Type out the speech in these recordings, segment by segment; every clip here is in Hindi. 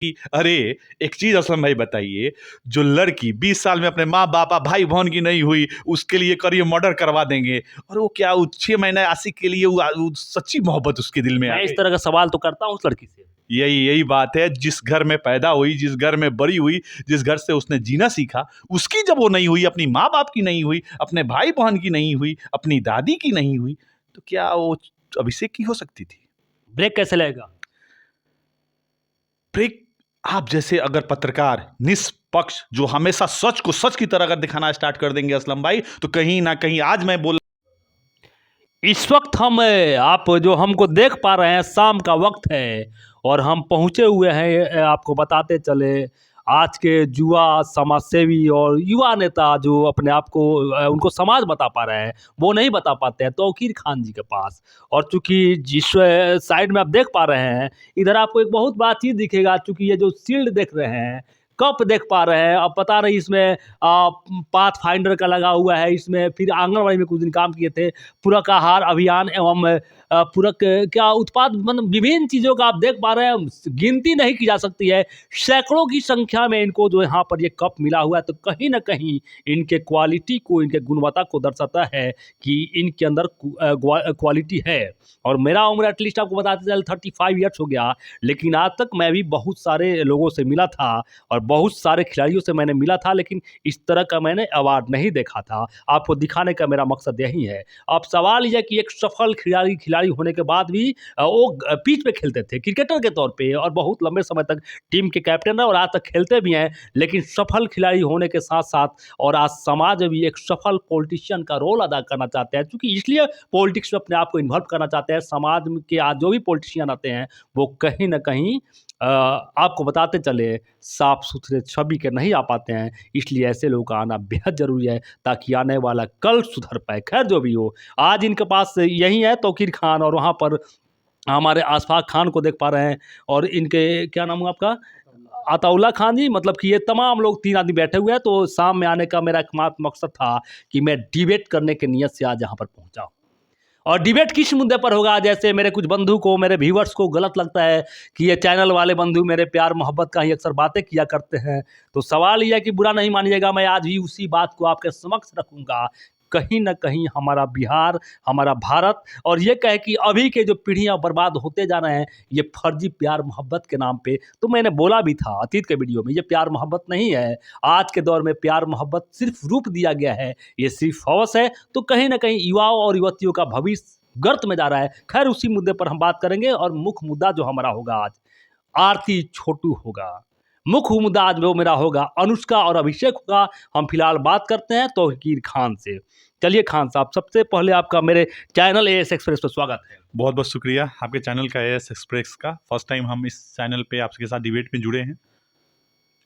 कि अरे एक चीज असलम भाई बताइए, जो लड़की 20 साल में अपने माँ बाप भाई बहन की नहीं हुई उसके लिए करिए मर्डर करवा देंगे, और वो क्या 6 महीने आशिक के लिए वो सच्ची मोहब्बत उसके दिल में आ मैं इस गई। तरह का सवाल तो करता हूँ उस लड़की से। यही यही बात है, जिस घर में पैदा हुई, जिस घर में बड़ी हुई, जिस घर से उसने जीना सीखा, उसकी जब वो नहीं हुई, अपनी माँ बाप की नहीं हुई, अपने भाई बहन की नहीं हुई, अपनी दादी की नहीं हुई, तो क्या वो अभिषेक की हो सकती थी? ब्रेक कैसे लगेगा? ब्रेक, आप जैसे अगर पत्रकार निष्पक्ष जो हमेशा सच को सच की तरह अगर दिखाना स्टार्ट कर देंगे असलम भाई, तो कहीं ना कहीं आज मैं बोल इस वक्त हम आप जो हमको देख पा रहे हैं, शाम का वक्त है और हम पहुंचे हुए हैं, आपको बताते चले, आज के युवा समाजसेवी और युवा नेता जो अपने आप को उनको समाज बता पा रहे हैं, वो नहीं बता पाते हैं तौकीर खान जी के पास। और चूंकि जिस साइड में आप देख पा रहे हैं, इधर आपको एक बहुत बड़ा चीज़ दिखेगा, चूंकि ये जो शील्ड देख रहे हैं, कप देख पा रहे हैं, अब पता नहीं इसमें पाथ फाइंडर का लगा हुआ है, इसमें फिर आंगनबाड़ी में कुछ दिन काम किए थे, पूरक आहार अभियान एवं पूरक क्या उत्पाद, मतलब विभिन्न चीज़ों का आप देख पा रहे हैं, गिनती नहीं की जा सकती है, सैकड़ों की संख्या में इनको जो यहाँ पर ये कप मिला हुआ है, तो कहीं ना कहीं इनके क्वालिटी को, इनके गुणवत्ता को दर्शाता है कि इनके अंदर क्वालिटी है। और मेरा उम्र एटलीस्ट आपको बताते चल 35 ईयर्स हो गया, लेकिन आज तक मैं भी बहुत सारे लोगों से मिला था और बहुत सारे खिलाड़ियों से मैंने मिला था, लेकिन इस तरह का मैंने अवार्ड नहीं देखा था। आपको दिखाने का मेरा मकसद यही है। अब सवाल यह है कि एक सफल खिलाड़ी होने के बाद भी वो पिच पे खेलते थे क्रिकेटर के तौर पे, और बहुत लंबे समय तक टीम के कैप्टन रहे और आज तक खेलते भी हैं, लेकिन सफल खिलाड़ी होने के साथ साथ और आज समाज में भी एक सफल पॉलिटिशियन का रोल अदा करना चाहते हैं, क्योंकि इसलिए पॉलिटिक्स में अपने आप को इन्वॉल्व करना चाहते हैं। समाज के आज जो भी पॉलिटिशियन आते हैं, वो कहीं ना कहीं आपको बताते चले साफ सुथरे छवि के नहीं आ पाते हैं, इसलिए ऐसे लोगों का आना बेहद ज़रूरी है ताकि आने वाला कल सुधर पाए। खैर जो भी हो, आज इनके पास यही है तौकीर खान, और वहाँ पर हमारे आशफाक खान को देख पा रहे हैं, और इनके क्या नाम हुआ आपका? अताउल्ला खान जी, मतलब कि ये तमाम लोग 3 आदमी बैठे हुए हैं। तो शाम में आने का मेरा एकमात्र मकसद था कि मैं डिबेट करने की नीयत से आज यहाँ पर पहुँचा हूँ। और डिबेट किस मुद्दे पर होगा? जैसे मेरे कुछ बंधु को, मेरे व्यूअर्स को गलत लगता है कि ये चैनल वाले बंधु मेरे प्यार मोहब्बत का ही अक्सर बातें किया करते हैं, तो सवाल ये है कि बुरा नहीं मानिएगा, मैं आज भी उसी बात को आपके समक्ष रखूंगा। कहीं ना कहीं हमारा बिहार, हमारा भारत, और ये कहे कि अभी के जो पीढ़ियां बर्बाद होते जा रहे हैं, ये फर्जी प्यार मोहब्बत के नाम पे। तो मैंने बोला भी था अतीत के वीडियो में, ये प्यार मोहब्बत नहीं है। आज के दौर में प्यार मोहब्बत सिर्फ रूप दिया गया है, ये सिर्फ हवस है। तो कहीं ना कहीं युवाओं और युवतियों का भविष्य गर्त में जा रहा है। खैर उसी मुद्दे पर हम बात करेंगे, और मुख्य मुद्दा जो हमारा होगा आज, आरती छोटू होगा। मुख्य मुद्दा आज वो मेरा होगा अनुष्का और अभिषेक होगा। हम फिलहाल बात करते हैं तौकीर खान से। चलिए खान साहब, सबसे पहले आपका मेरे चैनल एएस एक्सप्रेस पर स्वागत है। बहुत बहुत शुक्रिया आपके चैनल का, एएस एक्सप्रेस का। फर्स्ट टाइम हम इस चैनल पे आपके साथ डिबेट में जुड़े हैं।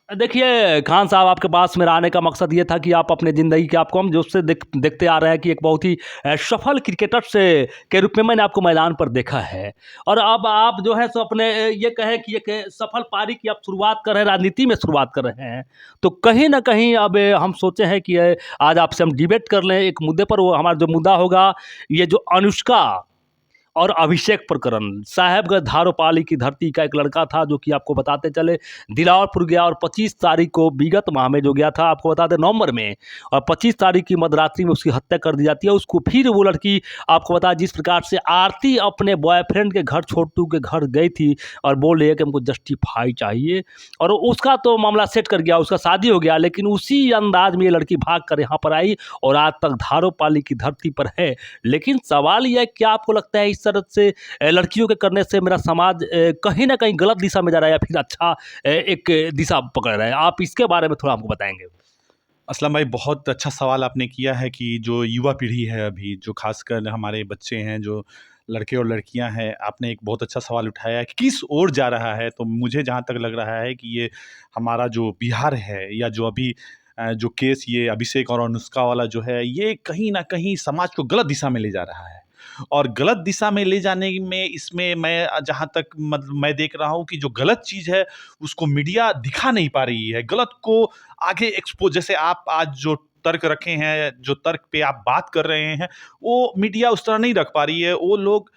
देखिए खान साहब, आपके पास मेरा आने का मकसद ये था कि आप अपने ज़िंदगी के, आपको हम जो से देखते आ रहे हैं कि एक बहुत ही सफल क्रिकेटर से के रूप में मैंने आपको मैदान पर देखा है, और अब आप जो है सो अपने ये कहें कि एक सफल पारी की आप शुरुआत कर रहे हैं, राजनीति में शुरुआत कर रहे हैं, तो कहीं ना कहीं अब हम सोचे हैं कि आज आपसे हम डिबेट कर लें एक मुद्दे पर। वो हमारा जो मुद्दा होगा, ये जो अनुष्का और अभिषेक प्रकरण, साहेबगंज धारोपाली की धरती का एक लड़का था, जो कि आपको बताते चले दिलावरपुर गया, और 25 तारीख को विगत माह में जो गया था, आपको बताते नवंबर में, और 25 तारीख की मध्यरात्रि में उसकी हत्या कर दी जाती है। उसको फिर वो लड़की, आपको बता, जिस प्रकार से आरती अपने बॉयफ्रेंड के घर, छोटू के घर गई थी और बोल रही है कि हमको जस्टिफाई चाहिए, और उसका तो मामला सेट कर गया, उसका शादी हो गया, लेकिन उसी अंदाज में ये लड़की भाग कर यहाँ पर आई और आज तक धारोपाली की धरती पर है। लेकिन सवाल यह है, क्या आपको लगता है इस तरह से लड़कियों के करने से मेरा समाज कहीं ना कहीं गलत दिशा में जा रहा है, या फिर अच्छा एक दिशा पकड़ रहा है? आप इसके बारे में थोड़ा हमको बताएंगे। असलम भाई, बहुत अच्छा सवाल आपने किया है कि जो युवा पीढ़ी है अभी, जो खासकर हमारे बच्चे हैं, जो लड़के और लड़कियां हैं, आपने एक बहुत अच्छा सवाल उठाया है कि किस ओर जा रहा है। तो मुझे जहाँ तक लग रहा है कि ये हमारा जो बिहार है, या जो अभी जो केस ये अभिषेक और अनुष्का वाला जो है, ये कहीं ना कहीं समाज को गलत दिशा में ले जा रहा है। और गलत दिशा में ले जाने में, इसमें मैं जहाँ तक मतलब मैं देख रहा हूँ कि जो गलत चीज़ है उसको मीडिया दिखा नहीं पा रही है, गलत को आगे एक्सपोज, जैसे आप आज जो तर्क रखे हैं, जो तर्क पे आप बात कर रहे हैं, वो मीडिया उस तरह नहीं रख पा रही है। वो लोग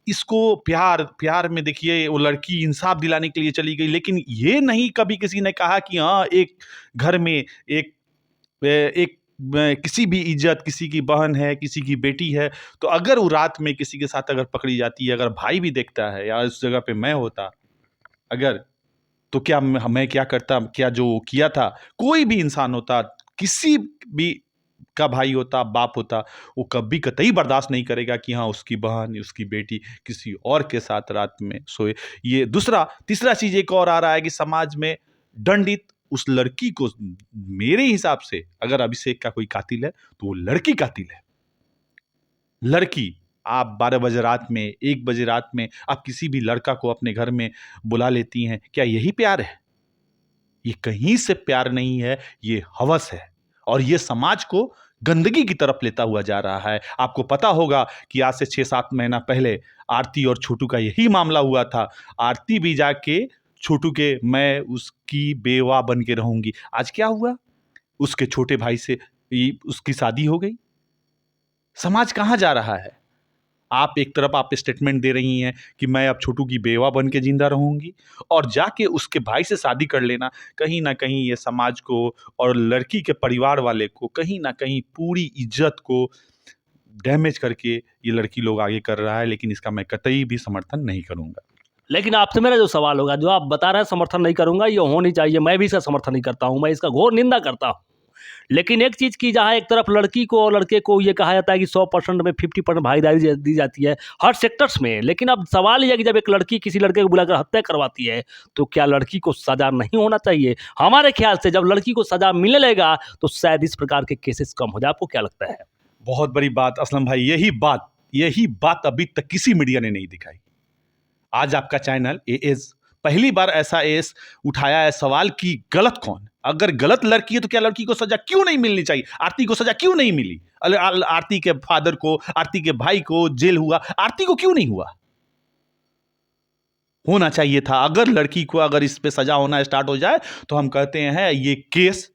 इसको प्यार में देखिए वो लड़की इंसाफ दिलाने के लिए चली गई, लेकिन ये नहीं कभी किसी ने कहा कि हाँ, एक घर में एक किसी भी इज्जत, किसी की बहन है, किसी की बेटी है, तो अगर वो रात में किसी के साथ अगर पकड़ी जाती है, अगर भाई भी देखता है या उस जगह पे मैं होता अगर, तो क्या मैं क्या करता, क्या जो किया था कोई भी इंसान होता, किसी भी का भाई होता, बाप होता, वो कभी कतई बर्दाश्त नहीं करेगा कि हाँ, उसकी बहन, उसकी बेटी किसी और के साथ रात में सोए। ये दूसरा, तीसरा चीज एक और आ रहा है कि समाज में दंडित उस लड़की को, मेरे हिसाब से अगर अभिषेक का कोई कातिल है तो वो लड़की कातिल है। लड़की, आप 12 बजे रात में, 1 बजे रात में आप किसी भी लड़का को अपने घर में बुला लेती हैं, क्या यही प्यार है? ये कहीं से प्यार नहीं है, ये हवस है और ये समाज को गंदगी की तरफ लेता हुआ जा रहा है। आपको पता होगा कि आज से 6-7 महीना पहले आरती और छोटू का यही मामला हुआ था। आरती भी जाके छोटू के मैं उसकी बेवा बन के रहूंगी। आज क्या हुआ? उसके छोटे भाई से उसकी शादी हो गई। समाज कहाँ जा रहा है? आप एक तरफ आप स्टेटमेंट दे रही हैं कि मैं अब छोटू की बेवा बन के जिंदा रहूंगी और जाके उसके भाई से शादी कर लेना, कहीं ना कहीं ये समाज को और लड़की के परिवार वाले को कहीं ना कहीं पूरी इज्जत को डैमेज करके ये लड़की लोग आगे कर रहा है, लेकिन इसका मैं कतई भी समर्थन नहीं करूंगा। लेकिन आपसे मेरा जो सवाल होगा, जो आप बता रहे हैं समर्थन नहीं करूंगा, ये होनी चाहिए, मैं भी इसका समर्थन नहीं करता हूं, मैं इसका घोर निंदा करता हूं। लेकिन एक चीज़ की, जहाँ एक तरफ लड़की को और लड़के को ये कहा जाता है कि 100% में 50% भागीदारी दी जाती है हर सेक्टर्स में, लेकिन अब सवाल ये है कि जब एक लड़की किसी लड़के को बुलाकर हत्या करवाती है तो क्या लड़की को सज़ा नहीं होना चाहिए? हमारे ख्याल से जब लड़की को सज़ा मिलने लगेगा तो शायद इस प्रकार के केसेस कम हो जाए। आपको क्या लगता है? बहुत बड़ी बात असलम भाई, यही बात अभी तक किसी मीडिया ने नहीं दिखाई। आज आपका चैनल एएस पहली बार ऐसा एस उठाया है सवाल कि गलत कौन? अगर गलत लड़की है तो क्या लड़की को सजा क्यों नहीं मिलनी चाहिए? आरती को सजा क्यों नहीं मिली? आरती के फादर को, आरती के भाई को जेल हुआ, आरती को क्यों नहीं हुआ? होना चाहिए था। अगर लड़की को अगर इस पे सजा होना स्टार्ट हो जाए तो हम कहते हैं ये केस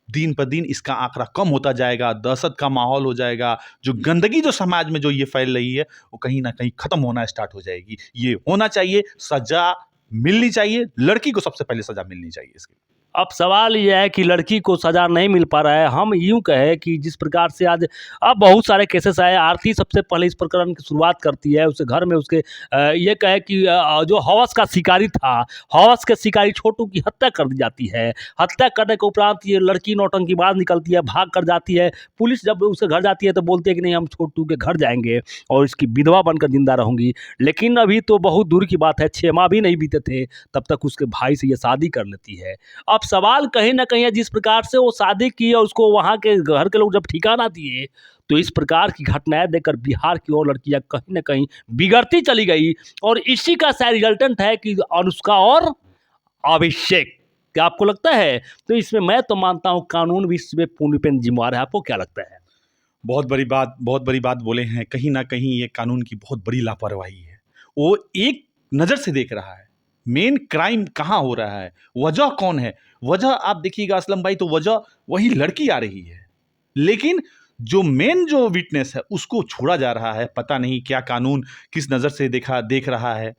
दिन पर दिन इसका आंकड़ा कम होता जाएगा, दहशत का माहौल हो जाएगा, जो गंदगी जो समाज में जो ये फैल रही है वो कहीं ना कहीं खत्म होना स्टार्ट हो जाएगी। ये होना चाहिए, सजा मिलनी चाहिए, लड़की को सबसे पहले सजा मिलनी चाहिए इसके। अब सवाल ये है कि लड़की को सज़ा नहीं मिल पा रहा है। हम यूँ कहें कि जिस प्रकार से आज अब बहुत सारे केसेस आए, आरती सबसे पहले इस प्रकरण की शुरुआत करती है। उसके घर में उसके ये कहे कि जो हवस का शिकारी था, हवस के शिकारी छोटू की हत्या कर दी जाती है। हत्या करने के उपरांत ये लड़की नौटंकीबाज निकलती है, भाग कर जाती है। पुलिस जब उसके घर जाती है तो बोलती है कि नहीं, हम छोटू के घर जाएंगे और इसकी विधवा बनकर जिंदा रहूंगी। लेकिन अभी तो बहुत दूर की बात है, 6 माह भी नहीं बीते थे तब तक उसके भाई से ये शादी कर लेती है। अब सवाल कहीं ना कहीं है, जिस प्रकार से वो शादी की और उसको वहाँ के घर के लोग जब ठिकाना दिए तो इस प्रकार की घटनाएं देखकर बिहार की और लड़कियां कहीं ना कहीं बिगड़ती चली गई। और इसी का शायद रिजल्टेंट है कि अनुष्का और अभिषेक। क्या आपको लगता है? तो इसमें मैं तो मानता हूँ कानून भी इसमें पूर्ण पेन जिम्मेवार है। आपको क्या लगता है? बहुत बड़ी बात बोले हैं। कहीं ना कहीं ये कानून की बहुत बड़ी लापरवाही है। वो एक नज़र से देख रहा है मेन क्राइम कहाँ हो रहा है, वजह कौन है। वजह आप देखिएगा असलम भाई, तो वजह वही लड़की आ रही है, लेकिन जो मेन जो विटनेस है उसको छोड़ा जा रहा है। पता नहीं क्या कानून किस नज़र से देख रहा है।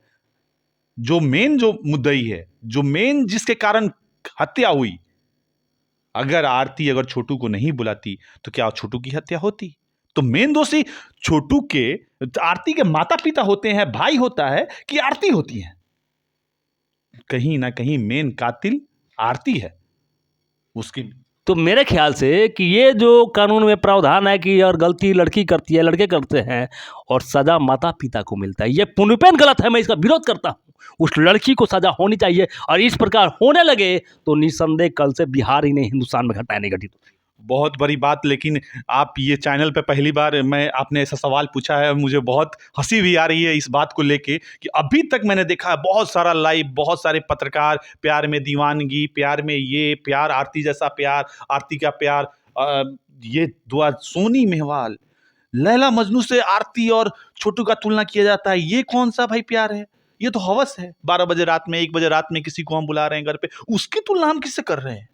जो मेन जो मुद्दई है, जो मेन जिसके कारण हत्या हुई, अगर आरती अगर छोटू को नहीं बुलाती तो क्या छोटू की हत्या होती? तो मेन दोषी छोटू के, आरती के माता पिता होते हैं, भाई होता है कि आरती होती है? कहीं ना कहीं मेन कातिल आरती है उसकी। तो मेरे ख्याल से कि ये जो कानून में प्रावधान है कि अगर गलती लड़की करती है, लड़के करते हैं और सजा माता पिता को मिलता है, ये पूर्णपेन गलत है। मैं इसका विरोध करता हूँ। उस लड़की को सजा होनी चाहिए और इस प्रकार होने लगे तो निस्संदेह कल से बिहार ही नहीं, हिंदुस्तान में घटनाएं नहीं घटित। बहुत बड़ी बात। लेकिन आप ये चैनल पे पहली बार मैं आपने ऐसा सवाल पूछा है, मुझे बहुत हंसी भी आ रही है इस बात को लेके कि अभी तक मैंने देखा है बहुत सारा लाइव, बहुत सारे पत्रकार, प्यार में दीवानगी, प्यार में ये प्यार, आरती जैसा प्यार, आरती का प्यार, ये दुआ सोनी मेहवाल, लैला मजनू से आरती और छोटू का तुलना किया जाता है। ये कौन सा भाई प्यार है? ये तो हवस है। 12 बजे रात में, 1 बजे रात में किसी को हम बुला रहे हैं घर पे, उसकी तुलना हम किससे कर रहे हैं?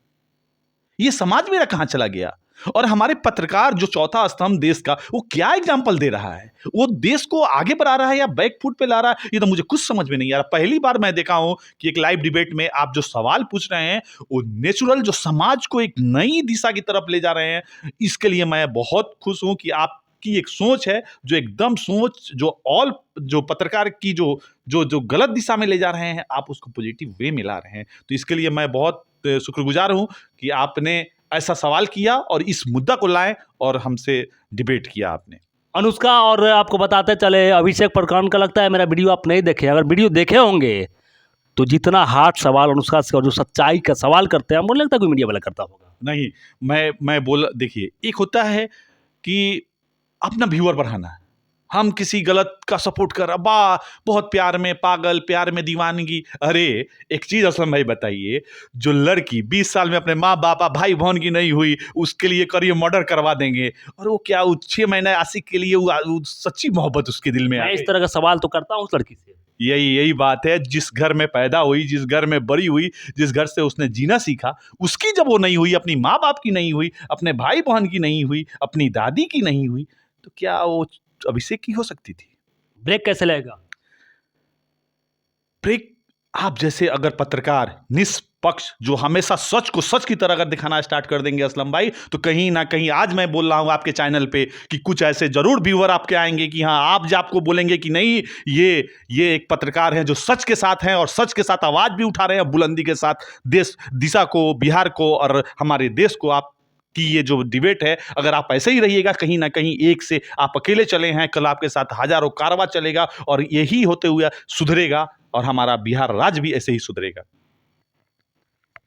ये समाज मेरा कहाँ चला गया? और हमारे पत्रकार जो चौथा स्तंभ देश का, वो क्या एग्जाम्पल दे रहा है? वो देश को आगे बढ़ा रहा है या बैक फुट पे ला रहा है? ये तो मुझे कुछ समझ में नहीं आ रहा। पहली बार मैं देखा हूं कि एक लाइव डिबेट में आप जो सवाल पूछ रहे हैं वो नेचुरल, जो समाज को एक नई दिशा की तरफ ले जा रहे हैं। इसके लिए मैं बहुत खुश हूं कि आपकी एक सोच है जो एकदम सोच जो ऑल जो पत्रकार की जो जो जो गलत दिशा में ले जा रहे हैं, आप उसको पॉजिटिव वे में ला रहे हैं। तो इसके लिए मैं बहुत शुक्रगुजार हूं कि आपने ऐसा सवाल किया और इस मुद्दा को लाए और हमसे डिबेट किया आपने। अनुष्का, और आपको बताते चले, अभिषेक प्रकरण का लगता है मेरा वीडियो आप नहीं देखे। अगर वीडियो देखे होंगे तो जितना हार्ड सवाल अनुष्का से और जो सच्चाई का सवाल करते हैं, मुझे लगता है कोई मीडिया वाला करता होगा। नहीं, मैं बोल देखिए, एक होता है कि अपना व्यूअर बढ़ाना है। हम किसी गलत का सपोर्ट कर रहा, वाह बहुत प्यार में पागल, प्यार में दीवानगी। अरे एक चीज असलम भाई बताइए, जो लड़की 20 साल में अपने माँ बाप भाई बहन की नहीं हुई, उसके लिए करिए मर्डर करवा देंगे, और वो क्या 6 महीने आशिक के लिए वो सच्ची मोहब्बत उसके दिल में आ मैं इस गई। तरह का सवाल तो करता हूँ उस लड़की से। यही बात है, जिस घर में पैदा हुई, जिस घर में बड़ी हुई, जिस घर से उसने जीना सीखा, उसकी जब वो नहीं हुई, अपनी माँ बाप की नहीं हुई, अपने भाई बहन की नहीं हुई, अपनी दादी की नहीं हुई, तो क्या वो अभिषेक की हो सकती थी? ब्रेक कैसे लगेगा? ब्रेक, आप जैसे अगर पत्रकार निष्पक्ष जो हमेशा सच को सच की तरह अगर दिखाना स्टार्ट कर देंगे असलम भाई, तो कहीं ना कहीं आज मैं बोल रहा हूं आपके चैनल पे कि कुछ ऐसे जरूर व्यूअर आपके आएंगे कि हाँ, आप जो आपको बोलेंगे कि नहीं, ये एक पत्रकार हैं जो सच के साथ हैं और सच के साथ आवाज भी उठा रहे हैं बुलंदी के साथ, देश दिशा को, बिहार को और हमारे देश को। आप कि ये जो डिबेट है, अगर आप ऐसे ही रहिएगा, कहीं ना कहीं एक से आप अकेले चले हैं, कल आपके साथ हजारों कारवा चलेगा और यही होते हुए सुधरेगा और हमारा बिहार राज्य भी ऐसे ही सुधरेगा।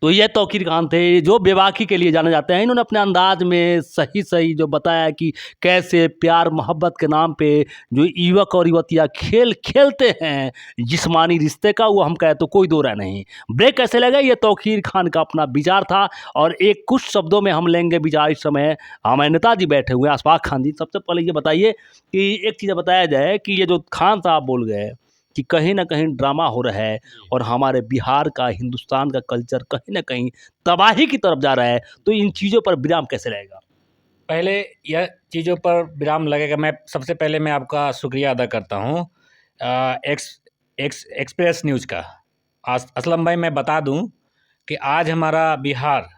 तो ये तौकीर खान थे जो बेबाकी के लिए जाने जाते हैं। इन्होंने अपने अंदाज में सही सही जो बताया कि कैसे प्यार मोहब्बत के नाम पे जो युवक और युवतियाँ खेल खेलते हैं जिस्मानी रिश्ते का, वो हम कहे तो कोई दो राय नहीं। ब्रेक कैसे लगा, ये तौकीर खान का अपना विचार था। और एक कुछ शब्दों में हम लेंगे विचार। इस समय हमारे नेताजी बैठे हुए हैं, अशफाक खान जी। सबसे पहले ये बताइए कि एक चीज़ बताया जाए कि ये जो खान साहब बोल गए कि कहीं ना कहीं ड्रामा हो रहा है और हमारे बिहार का, हिंदुस्तान का कल्चर कहीं ना कहीं तबाही की तरफ जा रहा है, तो इन चीज़ों पर विराम कैसे रहेगा? पहले यह चीज़ों पर विराम लगेगा। मैं सबसे पहले मैं आपका शुक्रिया अदा करता हूँ एक्सप्रेस न्यूज़ का। असलम भाई, मैं बता दूं कि आज हमारा बिहार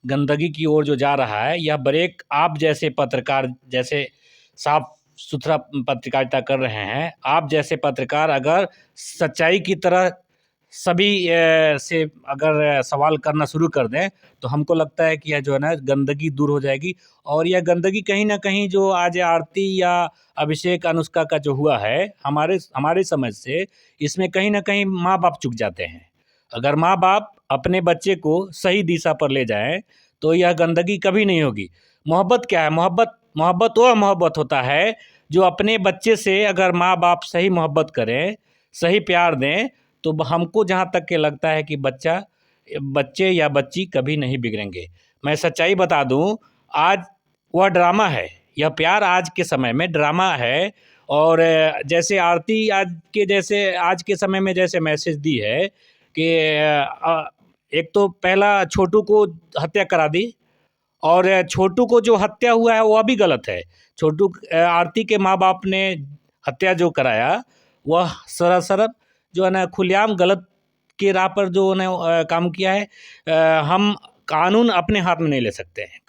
गंदगी की ओर जो जा रहा है, यह ब्रेक आप जैसे पत्रकार, जैसे साफ सुथरा पत्रकारिता कर रहे हैं, आप जैसे पत्रकार अगर सच्चाई की तरह सभी से अगर सवाल करना शुरू कर दें, तो हमको लगता है कि यह जो है ना, गंदगी दूर हो जाएगी। और यह गंदगी कहीं ना कहीं जो आज आरती या अभिषेक अनुष्का का जो हुआ है, हमारे समझ से इसमें कहीं ना कहीं माँ बाप चूक जाते हैं। अगर माँ बाप अपने बच्चे को सही दिशा पर ले जाएं, तो यह गंदगी कभी नहीं होगी। मोहब्बत क्या है? मोहब्बत वह मोहब्बत होता है जो अपने बच्चे से अगर माँ बाप सही मोहब्बत करें, सही प्यार दें, तो हमको जहाँ तक के लगता है कि बच्चे या बच्ची कभी नहीं बिगड़ेंगे। मैं सच्चाई बता दूं, आज वह ड्रामा है, यह प्यार आज के समय में ड्रामा है। और जैसे आरती आज के समय में जैसे मैसेज दी है कि एक तो पहला छोटू को हत्या करा दी, और छोटू को जो हत्या हुआ है वह भी गलत है। आरती के माँ बाप ने हत्या जो कराया, वह सरासर जो है ना खुलेआम गलत के राह पर जो उन्हें काम किया है। हम कानून अपने हाथ में नहीं ले सकते हैं।